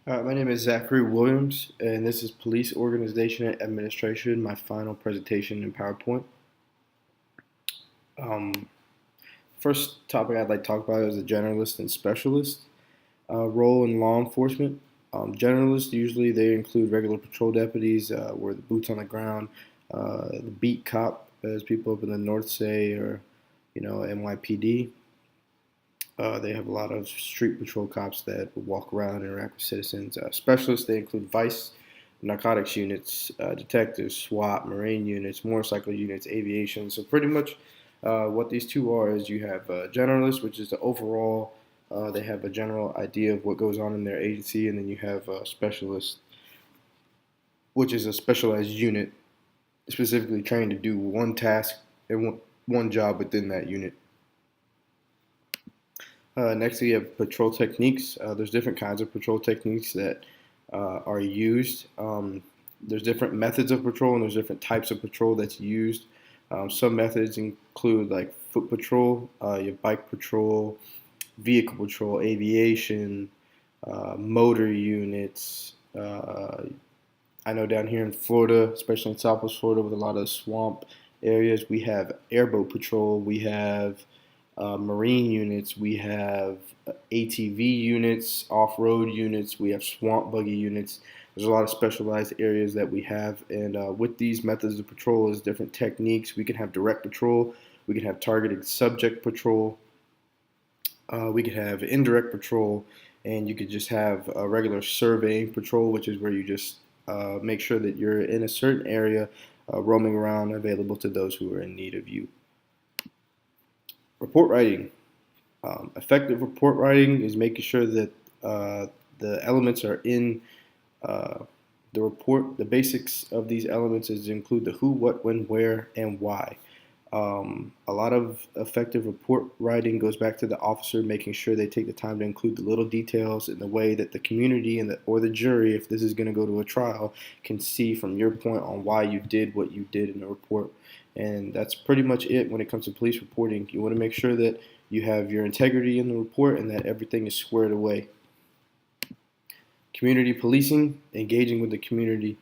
My name is Zachary Williams, and this is Police Organization and Administration, my final presentation in PowerPoint. Um, First topic I'd like to talk about is the generalist and specialist role in law enforcement. Generalists usually they include regular patrol deputies, where the boots on the ground, the beat cop, as people up in the north say, or NYPD. They have a lot of street patrol cops that walk around and interact with citizens. Specialists, they include vice, narcotics units, detectives, SWAT, Marine units, motorcycle units, aviation. So pretty much what these two are is you have generalists, which is the overall, they have a general idea of what goes on in their agency, and then you have specialists, which is a specialized unit specifically trained to do one task and one job within that unit. Next, we have patrol techniques. There's different kinds of patrol techniques that are used. There's different methods of patrol, and there's different types of patrol that's used. Some methods include like foot patrol, your bike patrol, vehicle patrol, aviation, motor units. I know down here in Florida, especially in Southwest Florida, with a lot of swamp areas, we have airboat patrol. We have marine units, we have ATV units, off-road units, we have swamp buggy units. There's a lot of specialized areas that we have, and with these methods of patrol is different techniques. We can have direct patrol, we can have targeted subject patrol, we could have indirect patrol, and you could just have a regular surveying patrol, which is where you just make sure that you're in a certain area, roaming around, available to those who are in need of you. Report writing. Effective report writing is making sure that the elements are in uh, the report. The basics of these elements is to include the who, what, when, where, and why. A lot of effective report writing goes back to the officer making sure they take the time to include the little details in the way that the community or the jury, if this is going to go to a trial, can see from your point on why you did what you did in the report. And that's pretty much it when it comes to police reporting. You want to make sure that you have your integrity in the report and that everything is squared away. Community policing, engaging with the community.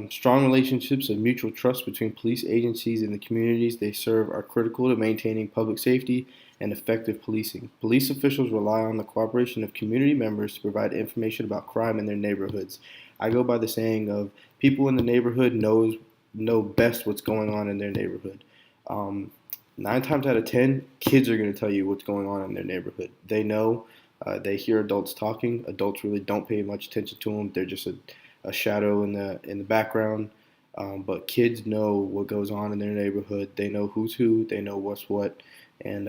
Strong relationships of mutual trust between police agencies and the communities they serve are critical to maintaining public safety and effective policing. Police officials rely on the cooperation of community members to provide information about crime in their neighborhoods. I go by the saying of people in the neighborhood know best what's going on in their neighborhood. Um, 9 times out of 10, kids are going to tell you what's going on in their neighborhood. They know. They hear adults talking. Adults really don't pay much attention to them. They're just a shadow in the background. But kids know what goes on in their neighborhood. They know who's who. They know what's what. And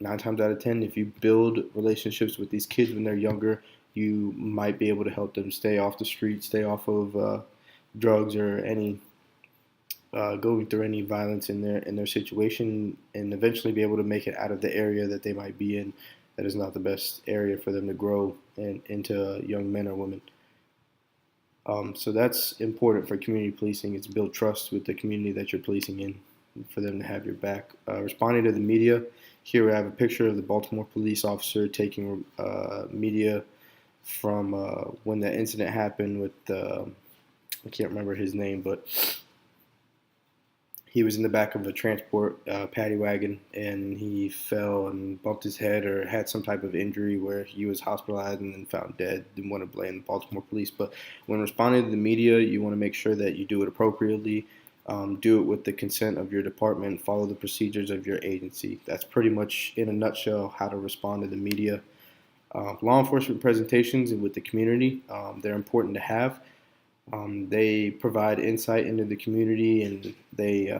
9 times out of 10, if you build relationships with these kids when they're younger, you might be able to help them stay off the street, stay off of drugs or any going through any violence in their situation, and eventually be able to make it out of the area that they might be in. That is not the best area for them to grow into young men or women. So that's important for community policing. It's build trust with the community that you're policing in, for them to have your back. Responding to the media. Here we have a picture of the Baltimore police officer taking media from when the incident happened with I can't remember his name, but he was in the back of a transport paddy wagon, and he fell and bumped his head or had some type of injury where he was hospitalized and then found dead. Didn't want to blame the Baltimore police, but when responding to the media, you want to make sure that you do it appropriately, do it with the consent of your department, follow the procedures of your agency. That's pretty much in a nutshell how to respond to the media. Law enforcement presentations with the community, they're important to have. They provide insight into the community, and they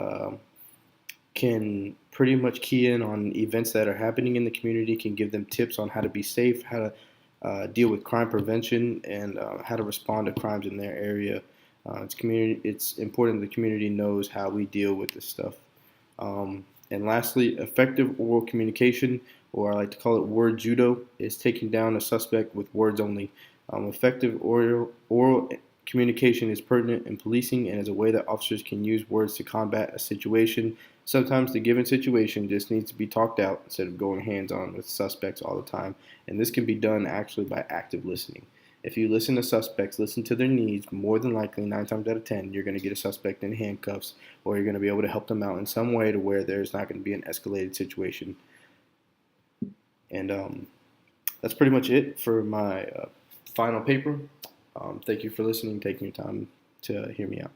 can pretty much key in on events that are happening in the community, can give them tips on how to be safe, how to deal with crime prevention, and how to respond to crimes in their area. It's important the community knows how we deal with this stuff. And lastly, effective oral communication, or I like to call it word judo, is taking down a suspect with words only. Effective oral communication is pertinent in policing and is a way that officers can use words to combat a situation. Sometimes the given situation just needs to be talked out instead of going hands on with suspects all the time. And this can be done actually by active listening. If you listen to suspects, listen to their needs, more than likely, 9 times out of 10, you're going to get a suspect in handcuffs, or you're going to be able to help them out in some way to where there's not going to be an escalated situation. And that's pretty much it for my final paper. Thank you for listening, taking your time to hear me out.